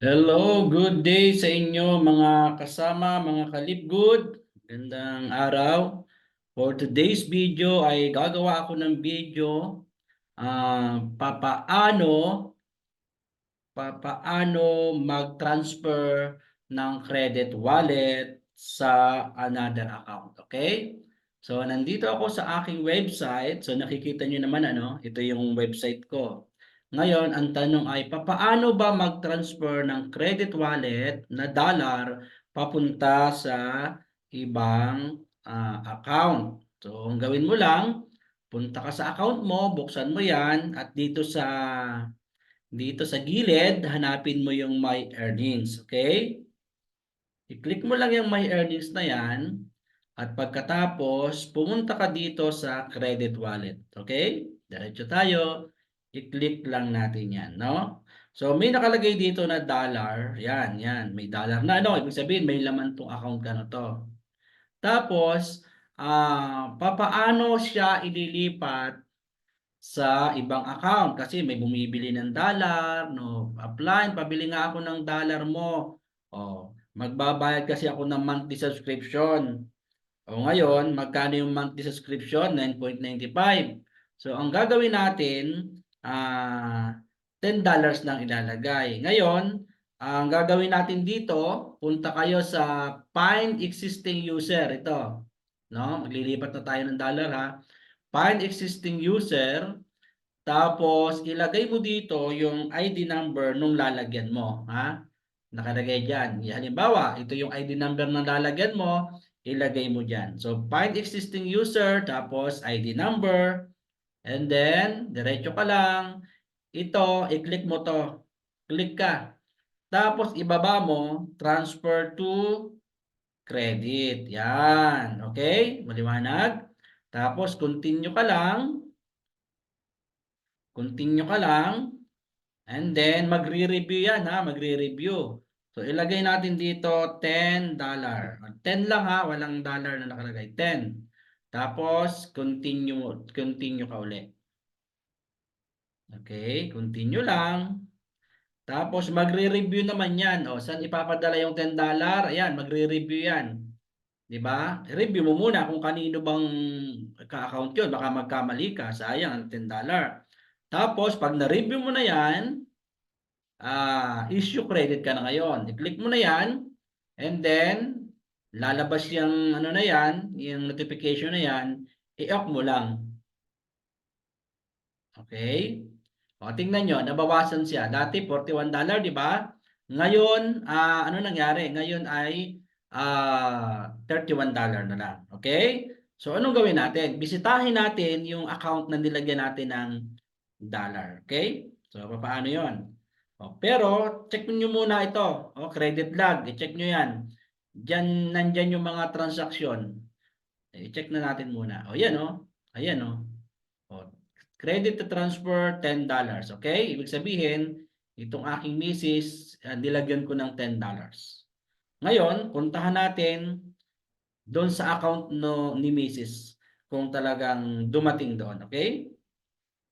Hello, good day sa inyo mga kasama, mga kalipgod. Gandang araw. For today's video ay gagawa ako ng video papaano mag-transfer ng credit wallet sa another account. Okay? So, nandito ako sa aking website. So, nakikita nyo naman ito yung website ko. Ngayon, ang tanong ay, papaano ba mag-transfer ng credit wallet na dollar papunta sa ibang account? So, ang gawin mo lang, punta ka sa account mo, buksan mo yan, at dito sa gilid, hanapin mo yung My Earnings. Okay? I-click mo lang yung My Earnings na yan. At pagkatapos, pumunta ka dito sa Credit Wallet. Okay? Diretso tayo. I-click lang natin yan. No? So, may nakalagay dito na dollar. Yan, yan. May dollar na. Ano? Ibig sabihin, may laman tong account ka na to. Tapos, papaano siya ililipat sa ibang account kasi may bumibili ng dollar, no? Apply, pabili nga ako ng dollar mo. Oh, magbabayad kasi ako ng monthly subscription. O ngayon, magkano yung monthly subscription? 9.95. So, ang gagawin natin, $10 lang ilalagay. Ngayon, ang gagawin natin dito, punta kayo sa Find Existing User. Ito, no? Maglilipat na tayo ng dollar ha. Find Existing User. Tapos, ilagay mo dito yung ID number nung lalagyan mo. Ha? Nakalagay dyan. Halimbawa, ito yung ID number na lalagyan mo, ilagay mo dyan. So, find existing user, tapos ID number, and then, diretso ka lang. Ito, i-click mo to. Click ka. Tapos, ibaba mo, transfer to credit. Yan. Okay? Maliwanag? Tapos, continue ka lang. Continue ka lang. And then, magre-review yan ha, magre-review. So, ilagay natin dito $10. 10 lang ha, walang dollar na nakalagay. 10. Tapos, continue ka ulit. Okay, continue lang. Tapos, magre-review naman yan. O, saan ipapadala yung $10? Ayan, magre-review yan. Di ba? Review mo muna kung kanino bang ka-account yun. Baka magkamali ka. Sayang ang $10. Tapos, pag na-review mo na yan, issue credit ka na ngayon. I-click mo na yan and then lalabas yung ano na yan, yung notification na yan, i-off mo lang. Okay? O, tingnan nyo, nabawasan siya. Dati $41, di ba? Ngayon, ano nangyari? Ngayon ay $31 na lang. Okay? So, anong gawin natin? Bisitahin natin yung account na nilagyan natin ng dollar. Okay? So, paano yon? O, pero, check nyo muna ito. O, credit log. I-check nyo yan. Diyan, nandyan yung mga transaksyon. I-check na natin muna. O, yan o. Ayan o. O, credit to transfer $10. Okay? Ibig sabihin, itong aking misis, nilagyan ko ng $10. Ngayon, puntahan natin doon sa account no, ni misis kung talagang dumating doon. Okay?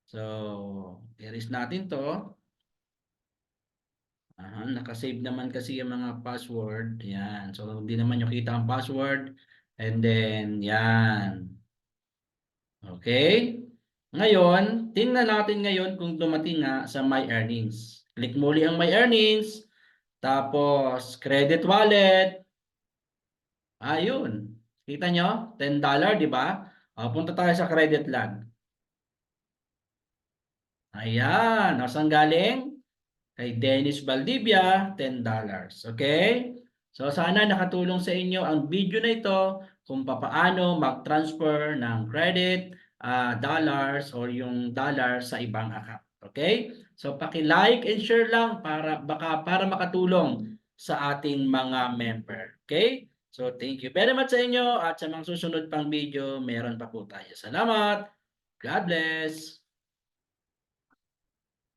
So, erase natin to. Nakasave naman kasi yung mga password. Yan. So, hindi naman nyo kita ang password. And then, yan. Okay? Ngayon, tingnan natin ngayon kung dumating nga sa My Earnings. Click muli ang My Earnings. Tapos, credit wallet. Ayun. Kita nyo? $10, di ba? Punta tayo sa credit log. Ayan. Saan galing? Kay Dennis Valdivia, $10. Okay? So, sana nakatulong sa inyo ang video na ito kung paano mag-transfer ng credit, dollars or yung dollar sa ibang account. Okay? So, paki-like and share lang para makatulong sa ating mga member. Okay? So, thank you very much sa inyo at sa mga susunod pang video, meron pa po tayo. Salamat! God bless!